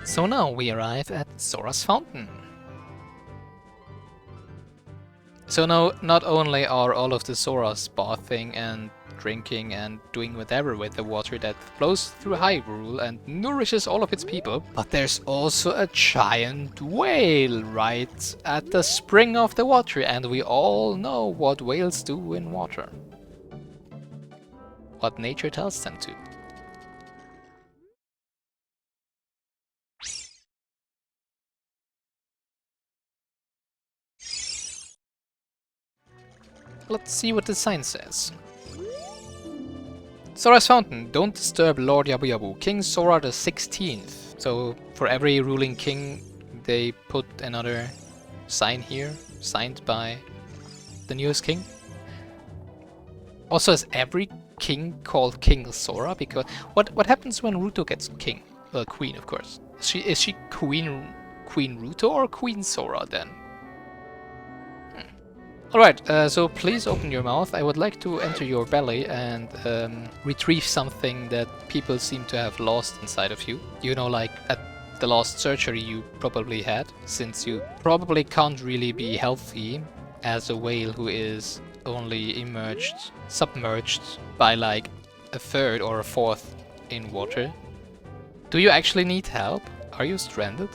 So now we arrive at Zora's Fountain. So now, not only are all of the Zoras bathing and drinking and doing whatever with the water that flows through Hyrule and nourishes all of its people, but there's also a giant whale right at the spring of the water, and we all know what whales do in water. What nature tells them to. Let's see what the sign says. Zora's Fountain. Don't disturb Lord Yabu Yabu. King Zora the 16th. So for every ruling king they put another sign here, signed by the newest king. Also, is every king called King Zora? Because what happens when Ruto gets king? Well, queen, of course. Is she Queen Ruto or Queen Zora then? Alright, so please open your mouth. I would like to enter your belly and retrieve something that people seem to have lost inside of you. You know, like at the last surgery you probably had, since you probably can't really be healthy as a whale who is only submerged by like a third or a fourth in water. Do you actually need help? Are you stranded?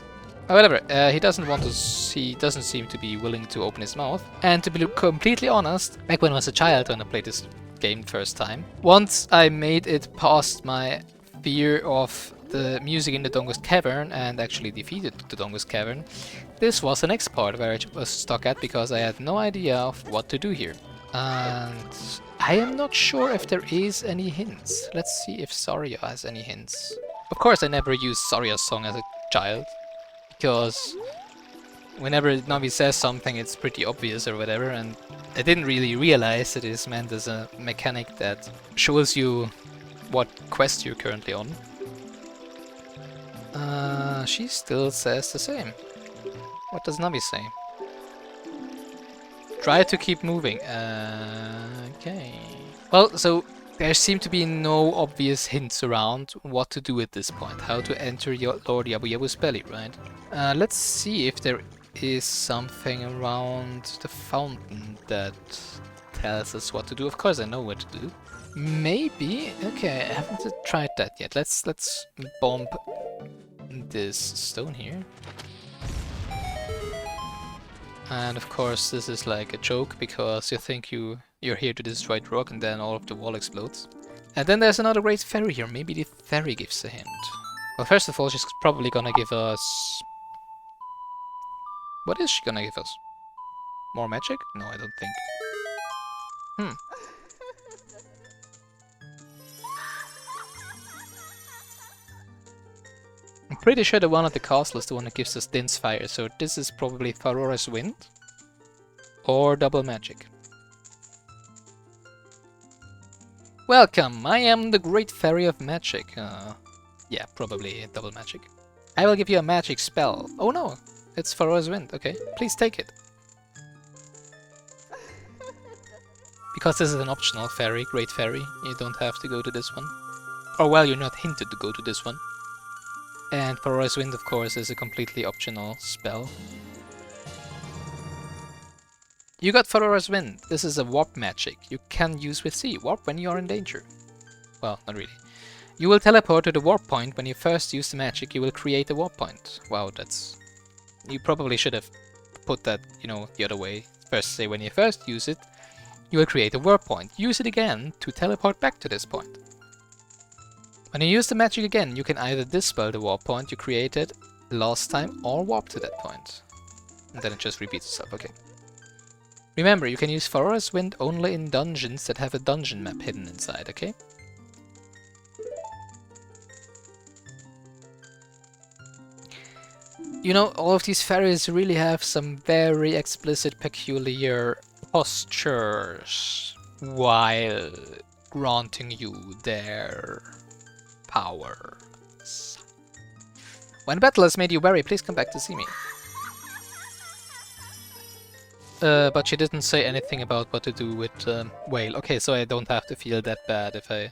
However, he doesn't seem to be willing to open his mouth. And to be completely honest, back when I was a child when I played this game first time, once I made it past my fear of the music in the Dongus Cavern and actually defeated the Dongus Cavern, this was the next part where I was stuck at because I had no idea of what to do here. And I am not sure if there is any hints. Let's see if Saria has any hints. Of course I never used Saria's song as a child, because whenever Navi says something it's pretty obvious or whatever, and I didn't really realize it is meant as a mechanic that shows you what quest you're currently on. She still says the same. What does Navi say? Try to keep moving. Okay. Well, so there seem to be no obvious hints around what to do at this point. How to enter your Lord Yabu Yabu's belly, right? Let's see if there is something around the fountain that tells us what to do. Of course I know what to do. Maybe... Okay, I haven't tried that yet. Let's bomb this stone here. And of course this is like a joke, because you think you're here to destroy the rock and then all of the wall explodes. And then there's another great fairy here. Maybe the fairy gives a hint. Well, first of all, she's probably gonna give us... What is she gonna give us? More magic? No, I don't think. I'm pretty sure the one at the castle is the one that gives us Din's fire, so this is probably Farora's wind. Or double magic. Welcome, I am the Great Fairy of Magic. Yeah, probably double magic. I will give you a magic spell. Oh no, it's Farora's wind. Okay, please take it. Because this is an optional fairy, Great Fairy, you don't have to go to this one. Or well, you're not hinted to go to this one. And Farora's wind, of course, is a completely optional spell. You got Farora's wind. This is a warp magic you can use with C. Warp when you are in danger. Well, not really. You will teleport to the warp point when you first use the magic. You will create a warp point. Wow, that's... You probably should have put that, you know, the other way. First say when you first use it, you will create a warp point. Use it again to teleport back to this point. When you use the magic again, you can either dispel the warp point you created last time or warp to that point. And then it just repeats itself, okay. Remember, you can use Farora's wind only in dungeons that have a dungeon map hidden inside, okay? You know, all of these fairies really have some very explicit, peculiar postures while granting you their powers. When battle has made you wary, please come back to see me. But she didn't say anything about what to do with whale. Okay, so I don't have to feel that bad if I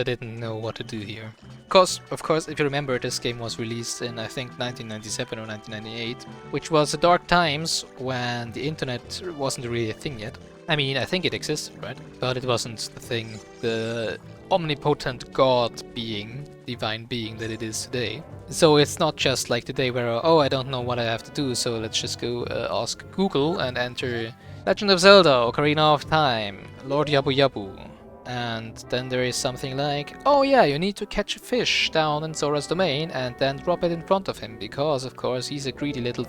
didn't know what to do here. Of course, if you remember, this game was released in, I think, 1997 or 1998, which was the dark times when the internet wasn't really a thing yet. I mean, I think it existed, right? But it wasn't the thing, the omnipotent god being, divine being that it is today. So it's not just like today where, oh, I don't know what I have to do, so let's just go ask Google and enter Legend of Zelda, Ocarina of Time, Lord Yabu Yabu. And then there is something like, oh yeah, you need to catch a fish down in Zora's domain and then drop it in front of him, because of course he's a greedy little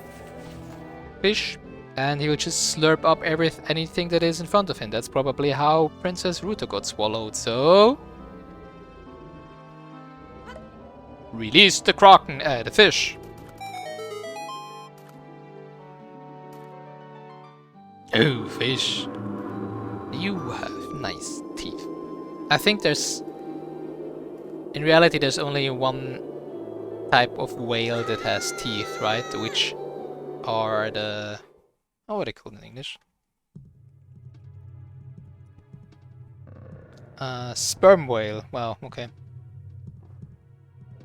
fish and he will just slurp up anything that is in front of him. That's probably how Princess Ruto got swallowed, so... Release the kraken, the fish! Oh, fish. You have nice teeth. I think there's... In reality, there's only one type of whale that has teeth, right? Which are the... Oh, what are they called in English? Sperm whale. Well, okay.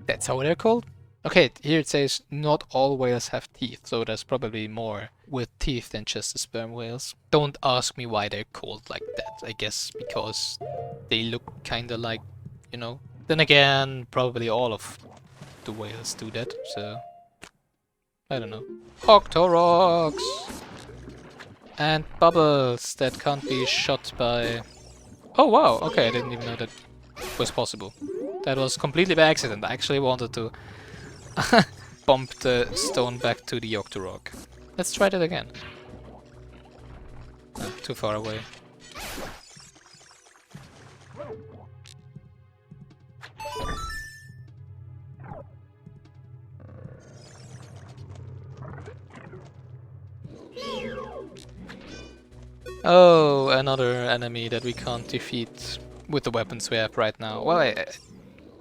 That's how they're called? Okay, here it says not all whales have teeth, so there's probably more with teeth than just the sperm whales. Don't ask me why they're called like that. I guess because they look kinda like, you know. Then again, probably all of the whales do that, so... I don't know. Octoroks! And bubbles that can't be shot by... Oh wow, okay, I didn't even know that was possible. That was completely by accident. I actually wanted to bump the stone back to the Octorok. Let's try that again. Too far away. Oh, another enemy that we can't defeat with the weapons we have right now. Well, I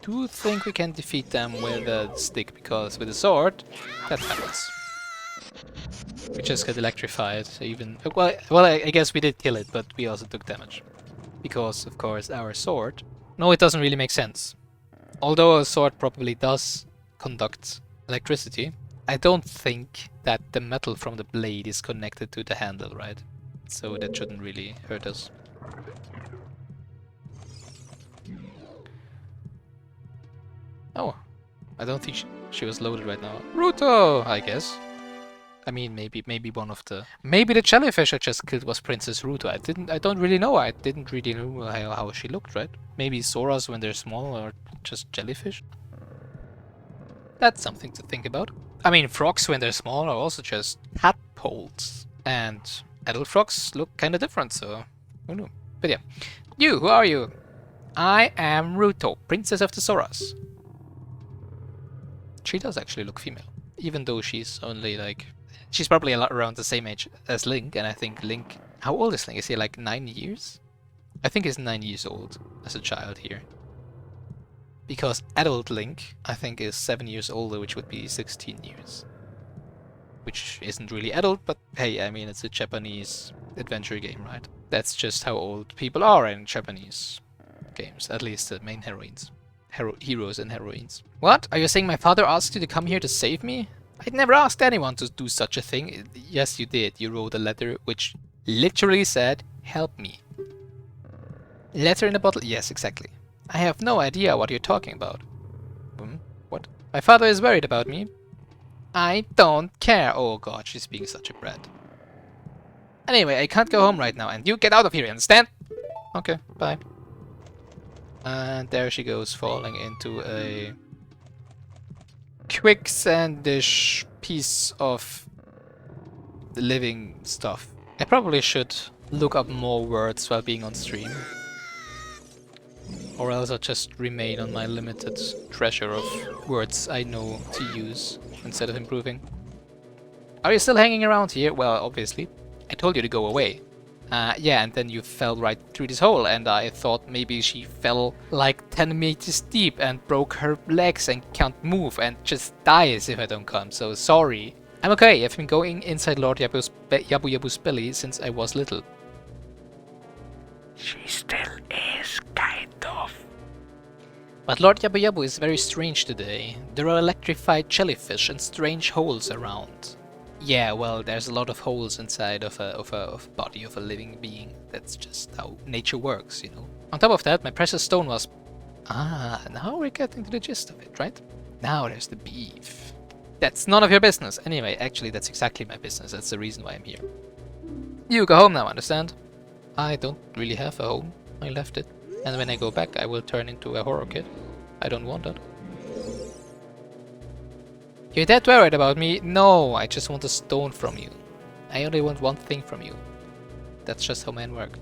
do think we can defeat them with a stick, because with a sword, that happens. We just get electrified, even... Well, I guess we did kill it, but we also took damage. Because, of course, our sword... No, it doesn't really make sense. Although a sword probably does conduct electricity, I don't think that the metal from the blade is connected to the handle, right? So that shouldn't really hurt us. Oh, I don't think she was loaded right now. Ruto, I guess. I mean, maybe one of the... Maybe the jellyfish I just killed was Princess Ruto. I don't really know. I didn't really know how she looked, right? Maybe Zoras when they're small, or just jellyfish. That's something to think about. I mean, frogs when they're small are also just tadpoles. And adult frogs look kind of different, so who knew? But yeah. You, who are you? I am Ruto, Princess of the Zoras. She does actually look female, even though she's only like... She's probably a lot around the same age as Link, and I think Link... How old is Link? Is he like 9 years? I think he's 9 years old as a child here. Because adult Link, I think, is 7 years older, which would be 16 years. Which isn't really adult, but hey, I mean, it's a Japanese adventure game, right? That's just how old people are in Japanese games, at least the main heroines. Heroes and heroines. What? Are you saying my father asked you to come here to save me? I'd never asked anyone to do such a thing. Yes, you did. You wrote a letter which literally said, help me. Letter in a bottle? Yes, exactly. I have no idea what you're talking about. What? My father is worried about me. I don't care. Oh god, she's being such a brat. Anyway, I can't go home right now, and you get out of here, you understand? Okay, bye. And there she goes, falling into a quicksandish piece of living stuff. I probably should look up more words while being on stream. Or else I'll just remain on my limited treasure of words I know to use instead of improving. Are you still hanging around here? Well, obviously. I told you to go away. Yeah, and then you fell right through this hole, and I thought maybe she fell like 10 meters deep and broke her legs and can't move and just dies if I don't come, so sorry. I'm okay, I've been going inside Lord Yabu Yabu's belly since I was little. She still is, kind of. But Lord Yabu Yabu is very strange today. There are electrified jellyfish and strange holes around. Yeah, well, there's a lot of holes inside of a body of a living being. That's just how nature works, you know. On top of that, my precious stone was... Ah, now we're getting to the gist of it, right? Now there's the beef. That's none of your business. Anyway, actually, that's exactly my business. That's the reason why I'm here. You go home now, understand? I don't really have a home. I left it. And when I go back, I will turn into a horror kid. I don't want that. You're that worried about me? No, I just want a stone from you. I only want one thing from you. That's just how men work.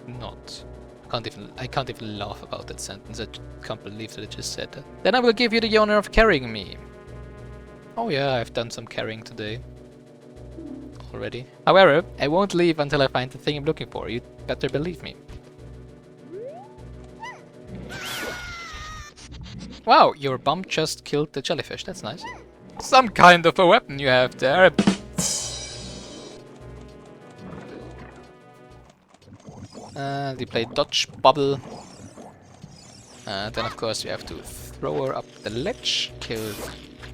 Not. I can't even laugh about that sentence. I can't believe that I just said that. Then I will give you the honor of carrying me. Oh yeah, I've done some carrying today. Already. However, I won't leave until I find the thing I'm looking for. You'd better believe me. Wow, your bump just killed the jellyfish. That's nice. Some kind of a weapon you have there. And we play dodge bubble. Then of course we have to throw her up the ledge. Kill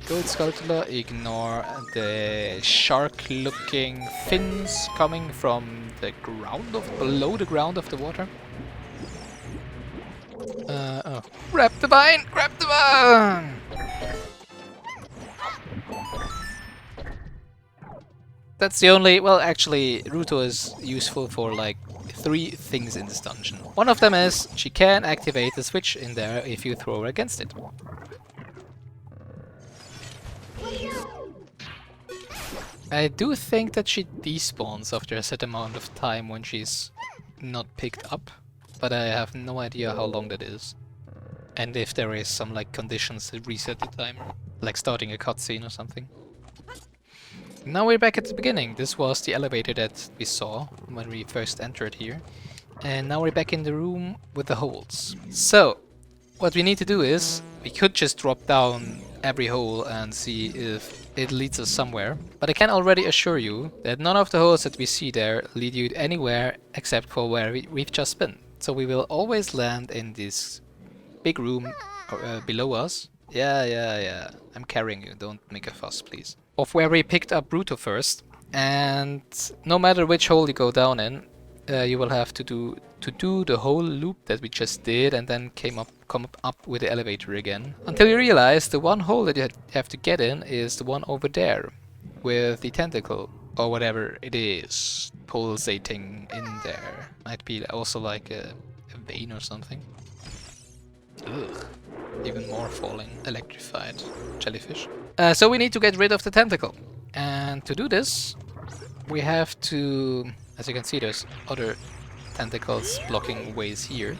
Gold Sculptor. Ignore the shark-looking fins coming from the ground of below the ground of the water. Oh. Grab the vine! Grab the vine! That's the only... Well, actually, Ruto is useful for like 3 things in this dungeon. One of them is she can activate the switch in there if you throw her against it. I do think that she despawns after a set amount of time when she's not picked up, but I have no idea how long that is. And if there is some like conditions that reset the timer, like starting a cutscene or something. Now we're back at the beginning. This was the elevator that we saw when we first entered here. And now we're back in the room with the holes. So, what we need to do is, we could just drop down every hole and see if it leads us somewhere. But I can already assure you that none of the holes that we see there lead you anywhere except for where we've just been. So we will always land in this big room below us. Yeah. I'm carrying you, don't make a fuss, please. Of where we picked up Bruto first. And no matter which hole you go down in, you will have to do the whole loop that we just did and then come up with the elevator again. Until you realize the one hole that you have to get in is the one over there. With the tentacle, or whatever it is, pulsating in there. Might be also like a vein or something. Ugh. Even more falling, electrified jellyfish. So we need to get rid of the tentacle. And to do this, we have to... As you can see, there's other tentacles blocking ways here.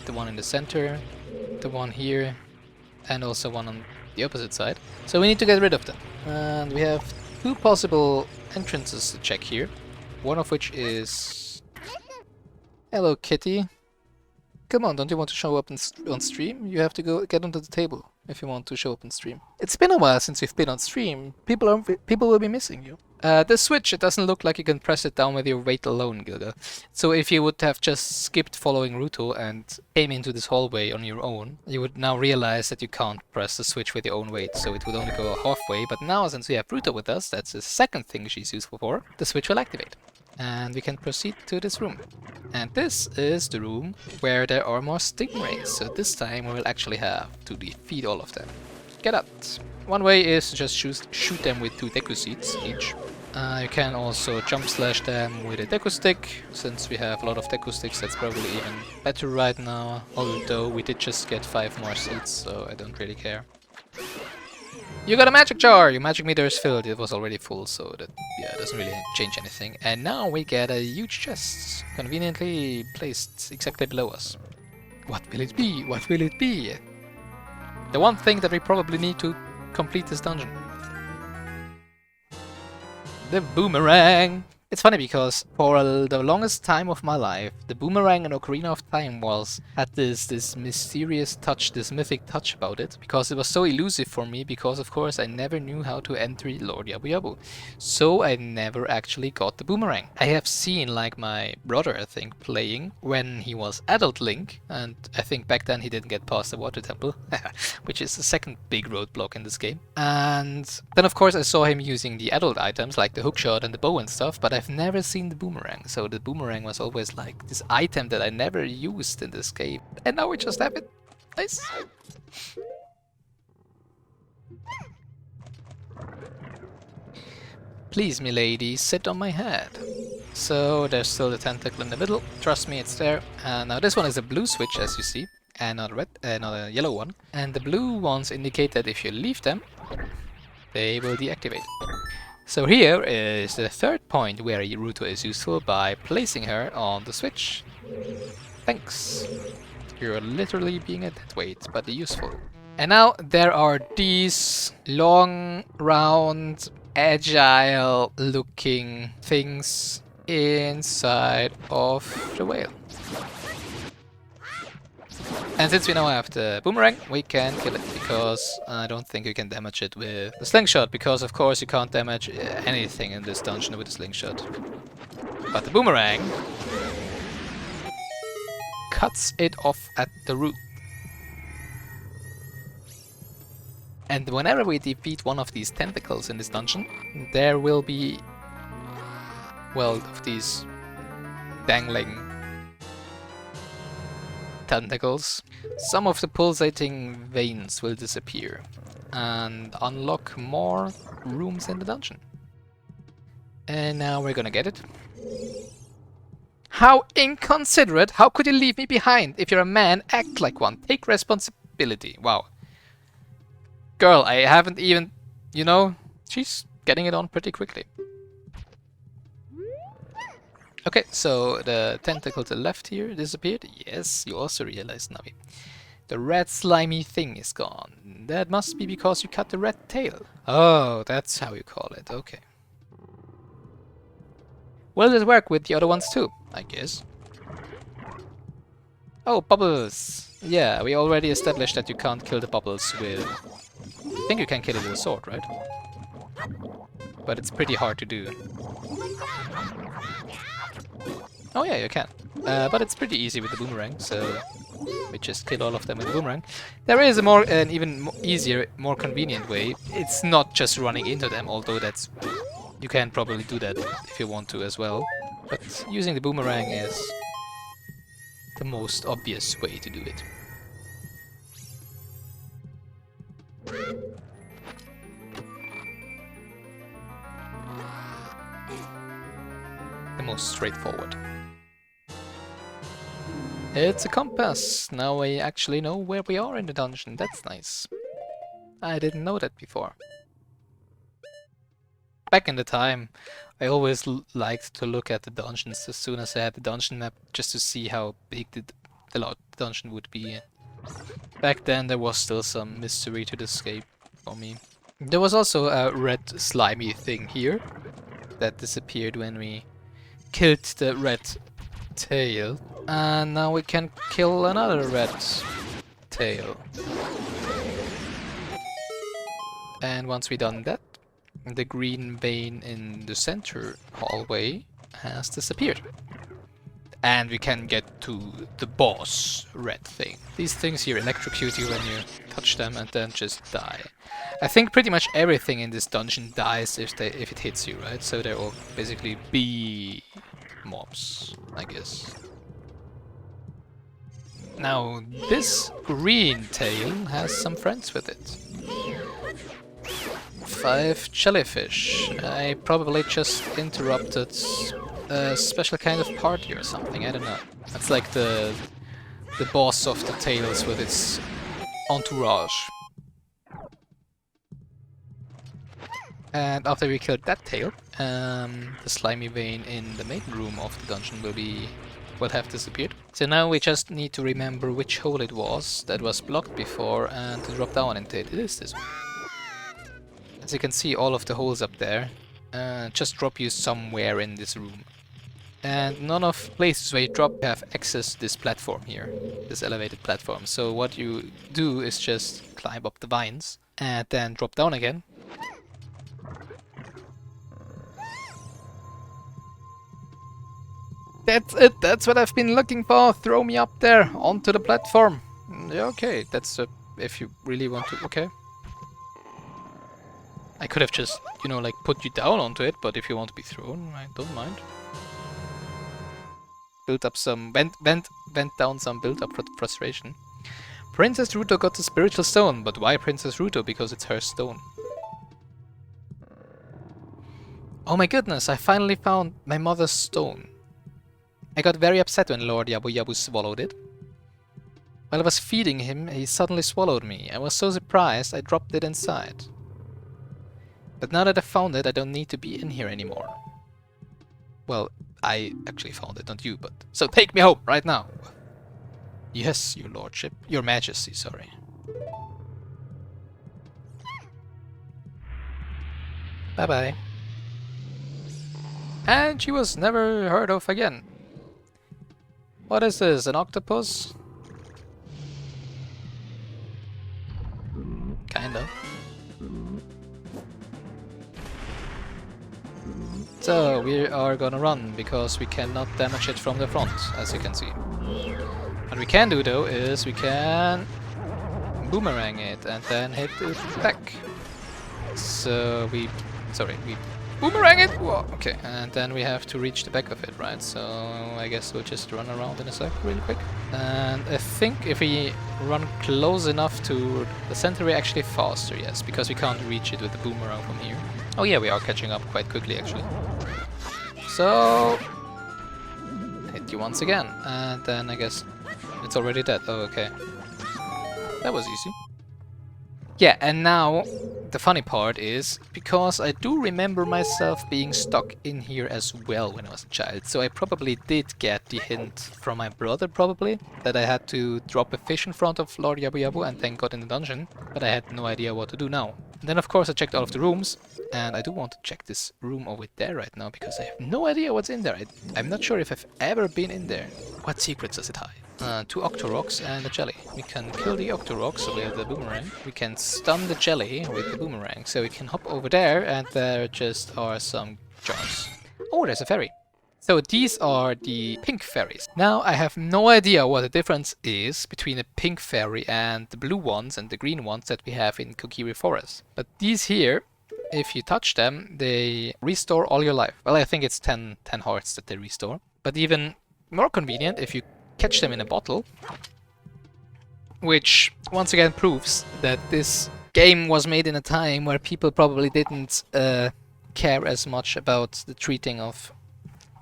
The one in the center, the one here, and also one on the opposite side. So we need to get rid of them. And we have 2 possible entrances to check here. One of which is... Hello, kitty. Come on, don't you want to show up on stream? You have to go get under the table if you want to show up on stream. It's been a while since you've been on stream. People will be missing you. The switch, it doesn't look like you can press it down with your weight alone, Gilga. So if you would have just skipped following Ruto and came into this hallway on your own, you would now realize that you can't press the switch with your own weight, so it would only go halfway. But now, since we have Ruto with us, that's the second thing she's useful for, the switch will activate. And we can proceed to this room. And this is the room where there are more stingrays, so this time we will actually have to defeat all of them. Get out! One way is to just shoot them with 2 Deku Seeds each. You can also jump slash them with a Deku Stick. Since we have a lot of Deku Sticks, that's probably even better right now. Although we did just get 5 more seeds, so I don't really care. You got a magic jar! Your magic meter is filled. It was already full, so that doesn't really change anything. And now we get a huge chest, conveniently placed exactly below us. What will it be? What will it be? The one thing that we probably need to complete this dungeon. The boomerang! It's funny because for the longest time of my life, the boomerang in Ocarina of Time had this mysterious touch, this mythic touch about it, because it was so elusive for me, because of course I never knew how to enter Lord Yabu Yabu. So I never actually got the boomerang. I have seen like my brother, I think, playing when he was adult Link, and I think back then he didn't get past the water temple, which is the second big roadblock in this game. And then of course I saw him using the adult items like the hookshot and the bow and stuff, but I've never seen the boomerang, so the boomerang was always like this item that I never used in this game. And now we just have it. Nice. Please, mylady, sit on my head. So there's still the tentacle in the middle. Trust me, it's there. And now this one is a blue switch, as you see, and not a red, not a yellow one. And the blue ones indicate that if you leave them, they will deactivate. So here is the third point where Ruto is useful by placing her on the switch. Thanks. You're literally being a deadweight, but useful. And now there are these long, round, agile looking things inside of the whale. And since we now have the boomerang, we can kill it, because I don't think you can damage it with the slingshot, because of course you can't damage anything in this dungeon with a slingshot. But the boomerang cuts it off at the root. And whenever we defeat one of these tentacles in this dungeon, there will be, well, of these dangling tentacles, some of the pulsating veins will disappear and unlock more rooms in the dungeon. And now we're gonna get it. How inconsiderate! How could you leave me behind? If you're a man, act like one. Take responsibility. Wow. Girl, I haven't even, you know, she's getting it on pretty quickly. Okay, so the tentacle to the left here disappeared. Yes, you also realized, Navi. The red slimy thing is gone. That must be because you cut the red tail. Oh, that's how you call it. Okay. Will it work with the other ones too? I guess. Oh, bubbles! Yeah, we already established that you can't kill the bubbles with... I think you can kill it with a sword, right? But it's pretty hard to do. Oh yeah, you can. But it's pretty easy with the boomerang, so we just kill all of them with the boomerang. There is an even easier, more convenient way. It's not just running into them, although that's... You can probably do that if you want to as well. But using the boomerang is the most obvious way to do it. The most straightforward. It's a compass. Now I actually know where we are in the dungeon. That's nice. I didn't know that before. Back in the time, I always liked to look at the dungeons as soon as I had the dungeon map, just to see how big the dungeon would be. Back then there was still some mystery to the escape for me. There was also a red slimy thing here that disappeared when we killed the red tail. And now we can kill another red tail. And once we done that, the green vein in the center hallway has disappeared. And we can get to the boss red thing. These things here electrocute you when you touch them and then just die. I think pretty much everything in this dungeon dies if it hits you, right? So they're all basically bee mobs, I guess. Now, this green tail has some friends with it. 5 jellyfish. I probably just interrupted a special kind of party or something, I don't know. That's like the boss of the tails with its entourage. And after we killed that tail, the slimy vein in the main room of the dungeon will have disappeared. So now we just need to remember which hole it was that was blocked before and to drop down into it. It is this one. As you can see, all of the holes up there just drop you somewhere in this room. And none of places where you drop have access to this platform here, this elevated platform. So what you do is just climb up the vines and then drop down again. That's it, that's what I've been looking for. Throw me up there onto the platform. Yeah, okay, that's if you really want to. Okay. I could have just, you know, like put you down onto it, but if you want to be thrown, I don't mind. Built up some, vent down some built up frustration. Princess Ruto got the spiritual stone, but why Princess Ruto? Because it's her stone. Oh my goodness, I finally found my mother's stone. I got very upset when Lord Yabu Yabu swallowed it. While I was feeding him, he suddenly swallowed me. I was so surprised I dropped it inside. But now that I found it, I don't need to be in here anymore. Well, I actually found it, not you, but... So take me home, right now! Yes, your lordship. Your majesty, sorry. Bye-bye. And she was never heard of again. What is this, an octopus? Kinda. So, we are gonna run, because we cannot damage it from the front, as you can see. What we can do, though, is we can boomerang it, and then hit it back. So, we boomerang it! Whoa, okay, and then we have to reach the back of it, right? So, I guess we'll just run around in a sec, really quick. And I think if we run close enough to the center, we're actually faster, yes, because we can't reach it with the boomerang from here. Oh yeah, we are catching up quite quickly, actually. So, hit you once again, and then I guess it's already dead. Oh, okay. That was easy. Yeah, and now the funny part is, because I do remember myself being stuck in here as well when I was a child, so I probably did get the hint from my brother, probably, that I had to drop a fish in front of Lord Yabu Yabu and then got in the dungeon, but I had no idea what to do now. And then of course I checked all of the rooms, and I do want to check this room over there right now, because I have no idea what's in there. I'm not sure if I've ever been in there. What secrets does it hide? 2 Octoroks and a jelly. We can kill the Octoroks with the boomerang. We can stun the jelly with the boomerang. So we can hop over there, and there just are some jars. Oh, there's a fairy. So these are the pink fairies. Now I have no idea what the difference is between a pink fairy and the blue ones and the green ones that we have in Kokiri Forest. But these here, if you touch them, they restore all your life. Well, I think it's 10 hearts that they restore. But even more convenient if you catch them in a bottle, which once again proves that this game was made in a time where people probably didn't care as much about the treating of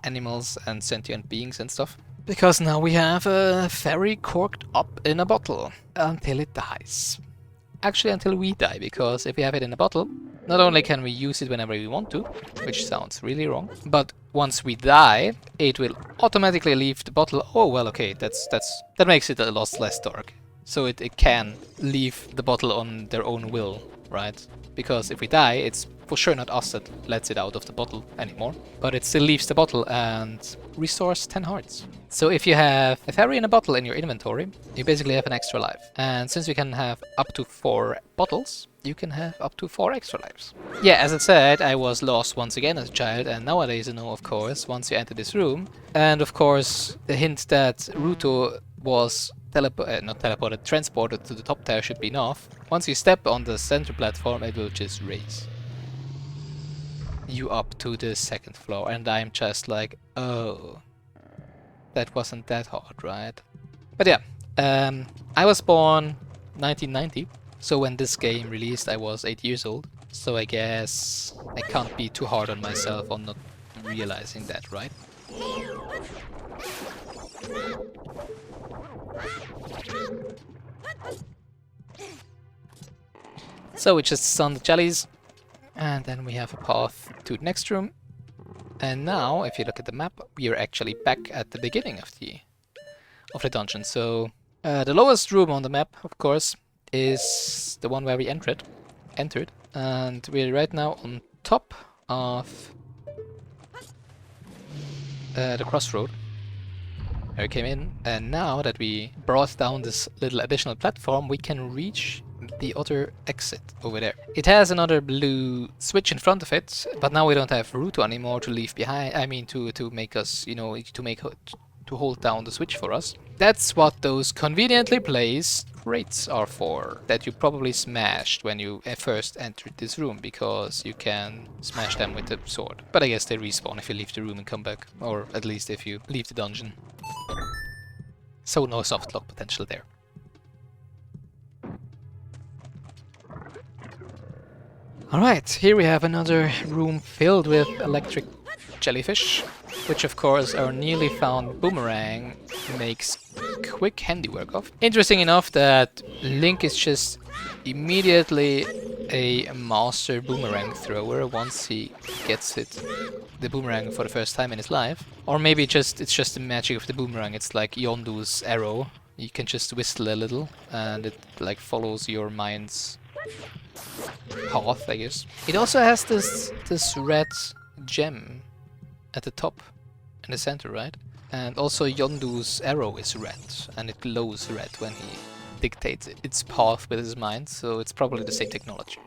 animals and sentient beings and stuff. Because now we have a fairy corked up in a bottle until it dies. Actually, until we die, because if we have it in a bottle, not only can we use it whenever we want to, which sounds really wrong, but once we die, it will automatically leave the bottle. Oh, well, okay, that makes it a lot less dark. So it can leave the bottle on their own will, right? Because if we die, it's for sure not us that lets it out of the bottle anymore, but it still leaves the bottle and restores 10 hearts. So if you have a fairy in a bottle in your inventory, you basically have an extra life. And since we can have up to 4 bottles, you can have up to 4 extra lives. Yeah, as I said, I was lost once again as a child, and nowadays I know, of course, once you enter this room, and of course the hint that Ruto was transported to the top there should be enough. Once you step on the center platform, it will just raise you up to the 2nd floor, and I'm just like, oh, that wasn't that hard, right? But yeah, I was born 1990, so when this game released I was 8 years old, so I guess I can't be too hard on myself on not realizing that, right? So we just stun the jellies, and then we have a path to the next room. And now, if you look at the map, we are actually back at the beginning of the dungeon. So the lowest room on the map, of course, is the one where we entered, and we're right now on top of the crossroad. There we came in, and now that we brought down this little additional platform, we can reach the other exit over there. It has another blue switch in front of it, but now we don't have Ruto anymore to leave behind. I mean, to make us, you know, to hold down the switch for us. That's what those conveniently placed crates are for, that you probably smashed when you first entered this room, because you can smash them with the sword. But I guess they respawn if you leave the room and come back, or at least if you leave the dungeon. So no soft lock potential there. Alright, here we have another room filled with electric jellyfish, which of course our newly found boomerang makes quick handiwork of. Interesting enough that Link is just immediately a master boomerang thrower once he gets the boomerang for the first time in his life. Or maybe it's just the magic of the boomerang. It's like Yondu's arrow. You can just whistle a little and it like follows your mind's path, I guess. It also has this red gem at the top in the center, right? And also Yondu's arrow is red, and it glows red when he dictates its path with his mind, so it's probably the same technology.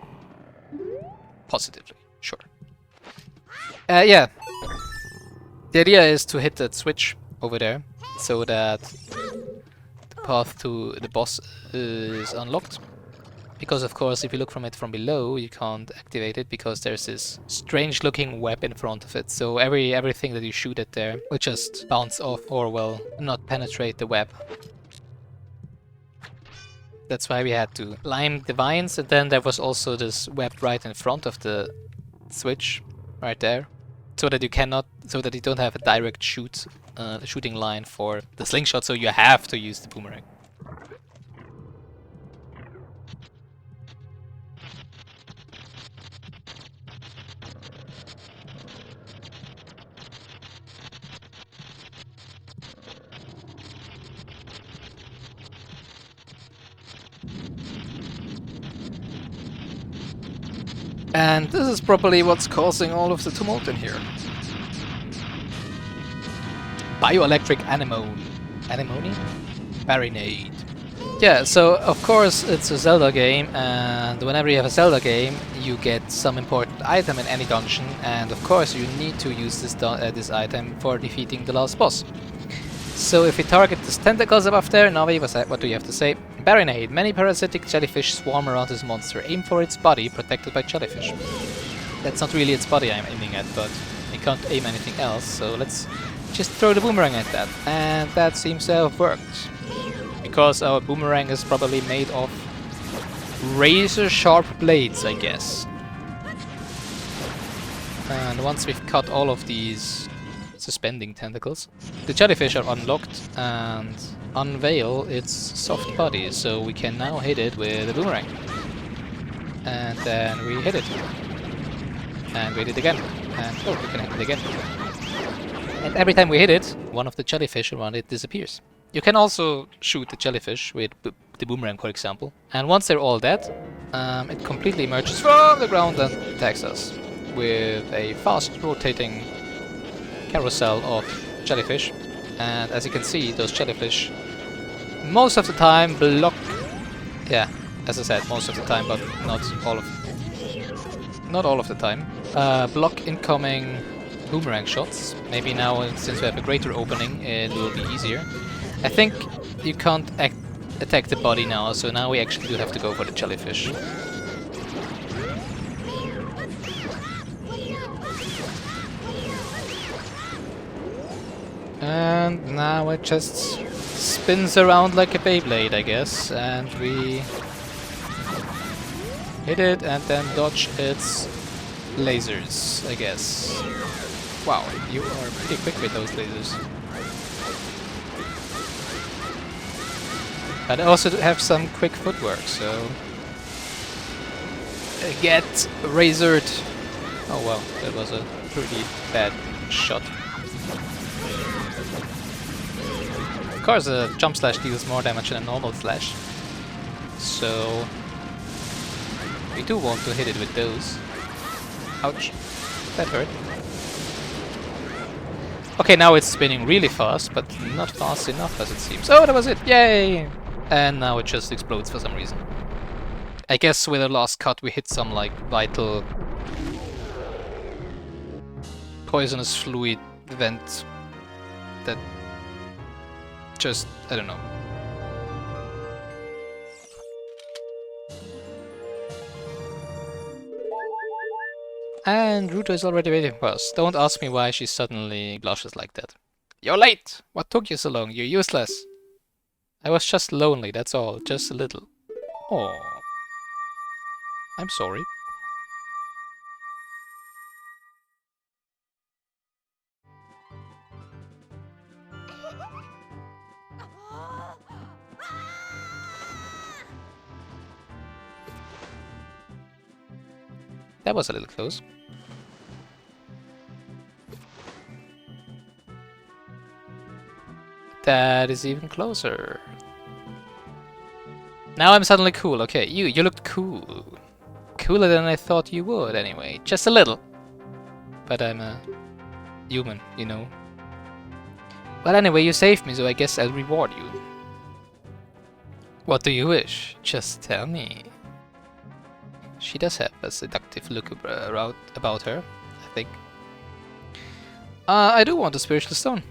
Positively, sure. Yeah. The idea is to hit that switch over there, so that the path to the boss is unlocked. Because of course, if you look from it from below, you can't activate it because there's this strange-looking web in front of it. So everything that you shoot at there will just bounce off or, well, not penetrate the web. That's why we had to climb the vines, and then there was also this web right in front of the switch, right there, so that you don't have a direct shooting line for the slingshot. So you have to use the boomerang. And this is probably what's causing all of the tumult in here. Bioelectric anemone. Anemone? Marinade. Yeah, so of course it's a Zelda game, and whenever you have a Zelda game, you get some important item in any dungeon, and of course you need to use this item for defeating the last boss. So if we target these tentacles above there, Navi, what do you have to say? Barinade. Many parasitic jellyfish swarm around this monster. Aim for its body, protected by jellyfish. That's not really its body I'm aiming at, but I can't aim anything else, so let's just throw the boomerang at that. And that seems to have worked. Because our boomerang is probably made of razor-sharp blades, I guess. And once we've cut all of these suspending tentacles, the jellyfish are unlocked and unveil its soft body, so we can now hit it with a boomerang. And then we hit it. And we hit it again. And oh, we can hit it again. And every time we hit it, one of the jellyfish around it disappears. You can also shoot the jellyfish with the boomerang, for example. And once they're all dead, it completely emerges from the ground and attacks us with a fast rotating carousel of jellyfish. And as you can see, those jellyfish most of the time block, yeah, as I said, most of the time, but not all of the time, block incoming boomerang shots. Maybe now, since we have a greater opening, it will be easier. I think you can't attack the body now, so now we actually do have to go for the jellyfish. And now it just spins around like a Beyblade, I guess, and we hit it and then dodge its lasers, I guess. Wow, you are pretty quick with those lasers. But I also have some quick footwork, so get razored. Oh wow, that was a pretty bad shot. Of course, a jump slash deals more damage than a normal slash, so we do want to hit it with those. Ouch. That hurt. Okay, now it's spinning really fast, but not fast enough as it seems. Oh, that was it! Yay! And now it just explodes for some reason. I guess with the last cut we hit some like vital poisonous fluid vent that just, I don't know. And Ruto is already waiting for us. Don't ask me why she suddenly blushes like that. You're late! What took you so long? You're useless. I was just lonely, that's all. Just a little. Oh, I'm sorry. That was a little close. That is even closer. Now I'm suddenly cool. Okay, you looked cool. Cooler than I thought you would, anyway. Just a little. But I'm a human, you know. Well, anyway, you saved me, so I guess I'll reward you. What do you wish? Just tell me. She does have a seductive look about her, I think. I do want a spiritual stone.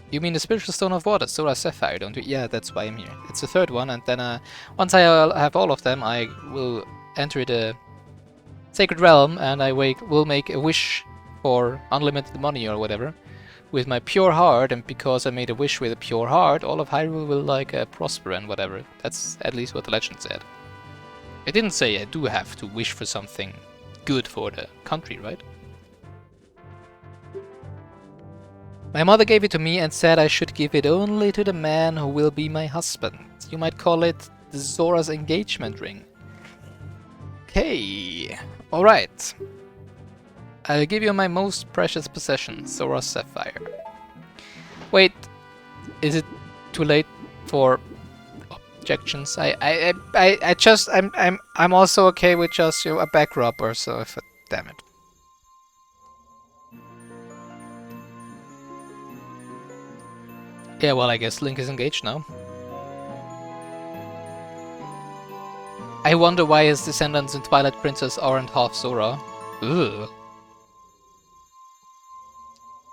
You mean the spiritual stone of water, Sora Sapphire, don't you? Yeah, that's why I'm here. It's the third one, and then once I have all of them, I will enter the sacred realm, and I will make a wish for unlimited money or whatever with my pure heart. And because I made a wish with a pure heart, all of Hyrule will like prosper and whatever. That's at least what the legend said. It didn't say I do have to wish for something good for the country, right? My mother gave it to me and said I should give it only to the man who will be my husband. You might call it the Zora's engagement ring. Okay, alright. I'll give you my most precious possession, Zora's Sapphire. Wait, is it too late for objections? I'm also okay with just a back rub or so. If damn it. Yeah, well, I guess Link is engaged now. I wonder why his descendants in Twilight Princess aren't half Zora. Ugh.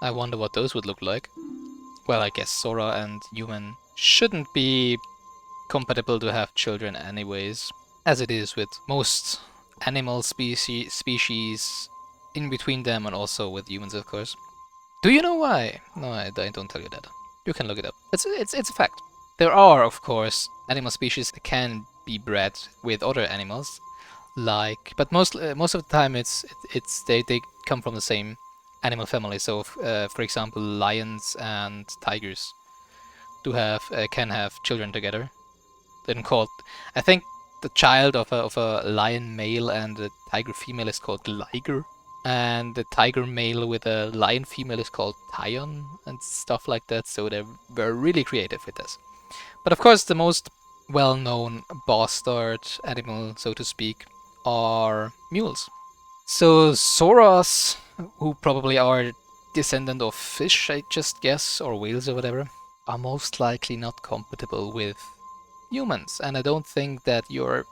I wonder what those would look like. Well, I guess Zora and human shouldn't be compatible to have children anyways, as it is with most animal species in between them, and also with humans, of course. Do you know why? No, I don't tell you that. You can look it up. It's a fact. There are, of course, animal species that can be bred with other animals, like, but most of the time they come from the same animal family. So, for example, lions and tigers can have children together. They're called, I think, the child of a lion male and a tiger female is called liger. And the tiger male with a lion female is called Tyon and stuff like that, so they were really creative with this. But of course the most well-known bastard animal, so to speak, are mules. So Zoras, who probably are descendant of fish, I just guess, or whales or whatever, are most likely not compatible with humans, and I don't think that your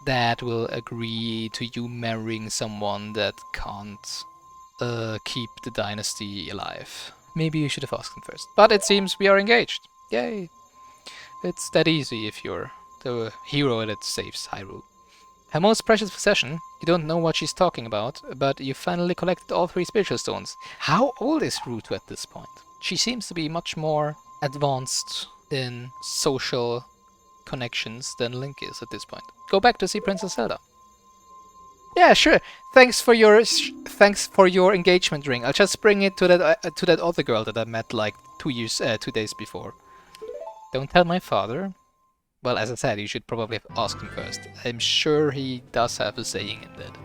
dad will agree to you marrying someone that can't keep the dynasty alive. Maybe you should have asked him first. But it seems we are engaged. Yay! It's that easy if you're the hero that saves Hyrule. Her most precious possession, you don't know what she's talking about, but you finally collected all 3 spiritual stones. How old is Ruto at this point? She seems to be much more advanced in social connections than Link is at this point. Go back to see Princess Zelda. Yeah, sure. Thanks for your engagement ring. I'll just bring it to that other girl that I met like 2 days before. Don't tell my father. Well, as I said, you should probably have asked him first. I'm sure he does have a saying in that.